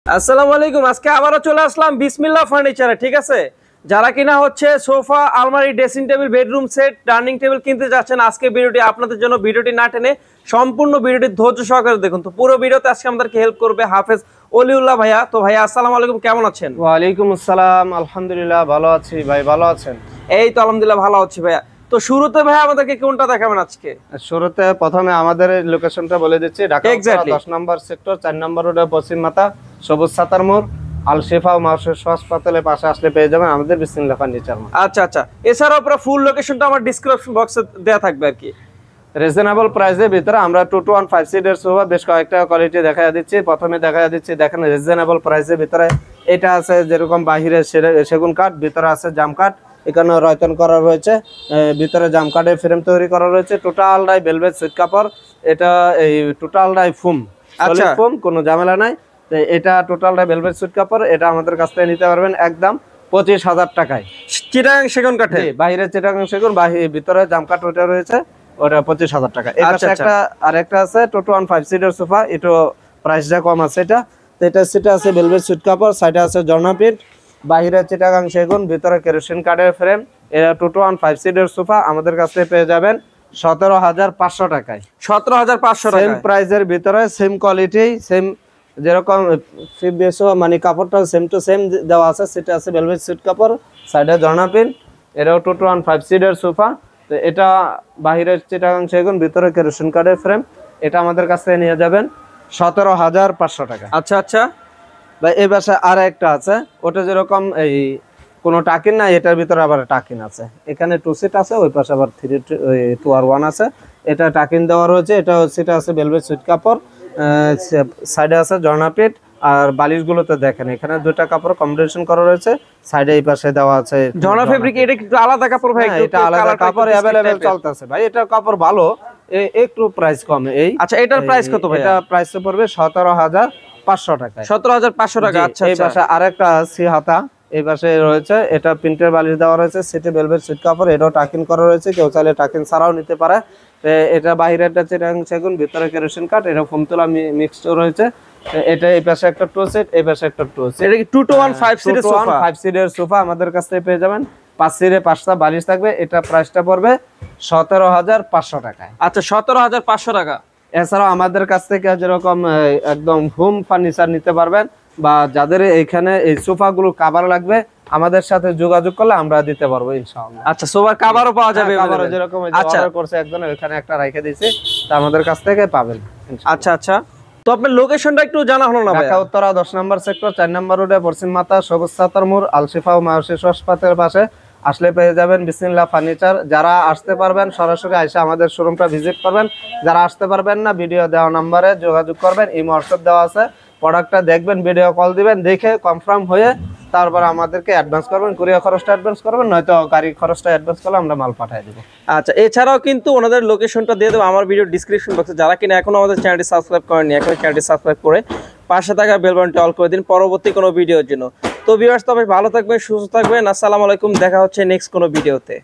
আসসালামু আলাইকুম। আজকে আবারও চলে আসলাম বিসমিল্লাহ ফার্নিচারে। ঠিক আছে, যারা কিনা হচ্ছে সোফা, আলমারি, dressing table, bedroom set, dining table কিনতে যাচ্ছেন, আজকে ভিডিওটি আপনাদের জন্য। ভিডিওটি না টেনে সম্পূর্ণ ভিডিওটি ধৈর্য সহকারে দেখুন। তো পুরো ভিডিওতে আজকে আমাদেরকে হেল্প করবে হাফেজ অলিউল্লাহ ভাইয়া। তো ভাইয়া আসসালামু আলাইকুম, কেমন আছেন? ওয়ালাইকুম আসসালাম, আলহামদুলিল্লাহ ভালো আছি ভাই, ভালো আছেন? এই তো আলহামদুলিল্লাহ ভালো আছি ভাইয়া। তো শুরুতে ভাইয়া আমাদেরকে কোনটা দেখাবেন আজকে? শুরুতে প্রথমে আমাদের লোকেশনটা বলে দিচ্ছি। ঢাকা 10 নম্বর সেক্টর 4 নম্বর রোডে পশ্চিম মাথা সবুজ ছাতার মোড় আল শেফা ও মার্শের হাসপাতালের পাশে আসলে পেয়ে যাবেন আমাদের বিসমিল্লাহ ফার্নিচার। আচ্ছা আচ্ছা, এছাড়াও পুরো ফুল লোকেশনটা আমার ডেসক্রিপশন বক্সে দেয়া থাকবে আর কি। রিজনেবল প্রাইসের ভিতরে আমরা 2 to 1 5 সিটের সোফা বেশ কয়েকটা কোয়ালিটি দেখা দিচ্ছি। প্রথমে দেখা দিচ্ছি, দেখেন রিজনেবল প্রাইসের ভিতরে এটা আছে যেরকম বাহিরে সেগুন কাঠ, ভিতরে আছে জাম কাঠ, এখানে রয়তন করা রয়েছে, ভিতরে জাম কাঠের ফ্রেম তৈরি করা রয়েছে, টোটালটাই ভেলভেট সুইট কাপড়। এটা এই টোটালটাই ফুম, সলিড ফুম, কোনো ঝামেলা নাই। তো এটা টোটালটাই ভেলভেট সুইট কাপড়। এটা আমাদের কাছ থেকে নিতে পারবেন একদম 25,000 টাকায়। চিটাগাং সেগুন কাঠে, বাইরে চিটাগাং সেগুন, ভিতরে জাম কাঠ ওটা রয়েছে, ওটা 25,000 টাকা। এটা একটা আরেকটা আছে 2 to 1 5 সিটের সোফা, এটা প্রাইসটা কম আছে। এটা সেটা আছে ভেলভেট সুইট কাপড়, সাইডে আছে ঝর্ণা প্রিন্ট, বাইরে চিটাগাং সেগুন, ভিতরে কেরোসিন কাঠের ফ্রেম। এটা 2 to 1 5 সিটের সোফা আমাদের কাছে পেয়ে যাবেন 17,500 টাকায়। 17,500 টাকা সেম প্রাইসের ভিতরে, সেম কোয়ালিটি, সেম যেরকম মানে কাপড়টা সেম টু সেম দেওয়া আছে। সেটা আছে ভেলভেট সুইট কাপড়, সাইডে ঝর্ণা প্রিন্ট। এটাও 2 to 1 5 সিটের সোফা। তো এটা বাহিরের চিটাগাং সেগুন, ভিতরে কেরোসিন কাঠের ফ্রেম। এটা আমাদের কাছ থেকে নিয়ে যাবেন 17,500 টাকা। আচ্ছা আচ্ছা বা এই বাসায় আর একটা আছে, ওটা যেরকম এই কোনো টাকিন না, এটার ভিতরে আবার টাকিন আছে। এখানে 2 সিট আছে, ওই পাশে আবার 2R1 আছে। এটা টাকিন দেওয়া রয়েছে। এটা সেটা আছে ভেলভেট সুইট কাপড়, সাইডে আছে ঝর্ণা পিট। আর বালিশগুলোতে দেখেন এখানে 2টা কাপড় কম্বিনেশন করা রয়েছে, সাইডে এই পাশে দেওয়া আছে ঝর্ণা ফেব্রিক। এটা একটু আলাদা কাপড় ভাই, এটা আলাদা কাপড় अवेलेबल চলতেছে ভাই। এটা কাপড় ভালো, একটু প্রাইস কম। এই আচ্ছা, এটার প্রাইস কত ভাই? এটা প্রাইস পড়বে 17,500 টাকা। 17,500 টাকা। আচ্ছা, এই পাশে আরেকটা আছে হাতা, এই পাশে রয়েছে, এটা প্রিন্টের বালিশ দেওয়া রয়েছে, সেটে ভেলভেট সুইট কাপড়, এটাও টাকিন করা রয়েছে, কেউ চাইলে টাকিন ছাড়াও নিতে পারে। এটা বাইরে একটা চিটাগাং সেগুন, ভিতরে কেরোসিন কাঠ, এটা ফোম তোলা মিক্সড রয়েছে। এটা এই পাশে একটা 2 সেট, এই পাশে একটা 2 সেট। এটা কি 2 to 1 5 সিটের সোফা? 5 সিটের সোফা আমাদের কাছ থেকে পেয়ে যাবেন। 5 সিটে 5টা বালিশ থাকবে। এটা প্রাইসটা পড়বে 17,500 টাকায়। আচ্ছা, 17,500 টাকা। এছাড়াও আমাদের কাছ থেকে যেরকম একদম হোম ফার্নিচার নিতে পারবেন, বা যাদের এখানে এই সোফাগুলো কভার লাগবে আমাদের সাথে যোগাযোগ করলে আমরা দিতে পারবো ইনশাআল্লাহ। আচ্ছা, সোফার কভারও পাওয়া যাবে? কভারও যেরকম অর্ডার করছে একজন, ওখানে একটা রেখে দিয়েছি, তা আমাদের কাছ থেকে পাবেন। আচ্ছা আচ্ছা, তো আপনার লোকেশনটা একটু জানা হলো না ভাই? ঢাকা উত্তরা 10 নম্বর সেক্টর 4 নম্বর রোডে পশ্চিম মাথা সবুজ ছাতার মোড় আল শিফা ও মার্শের হাসপাতালের পাশে আসলে পেয়ে যাবেন বিসমিল্লাহ ফার্নিচার। যারা আসতে পারবেন সরাসরি এসে আমাদের শোরুমটা ভিজিট করবেন, যারা আসতে পারবেন না ভিডিও দেওয়া নম্বরে যোগাযোগ করবেন, এই হোয়াটসঅ্যাপ দেওয়া আছে, প্রোডাক্টটা দেখবেন, ভিডিও কল দিবেন, দেখে কনফার্ম হয়ে তারপর আমাদেরকে অ্যাডভান্স করবেন, কুরিয়ার খরচটা অ্যাডভান্স করবেন, নয়তো গাড়ি খরচটা অ্যাডভান্স করলে আমরা মাল পাঠিয়ে দেব। আচ্ছা, এছাড়াও কিন্তু ওনাদের লোকেশনটা দিয়ে দেবো আমার ভিডিও ডিসক্রিপশন বক্সে। যারা কিনা এখনো আমাদের চ্যানেলটি সাবস্ক্রাইব করেননি, এখন চ্যানেলটি সাবস্ক্রাইব করে পাশে থাকা বেল বাটনটি অল করে দিন পরবর্তী কোনো ভিডিওর জন্য। তো ভিউয়ার্স, তবে ভালো থাকবেন, সুস্থ থাকবেন। আসসালামু আলাইকুম, দেখা হচ্ছে নেক্সট কোনো ভিডিওতে।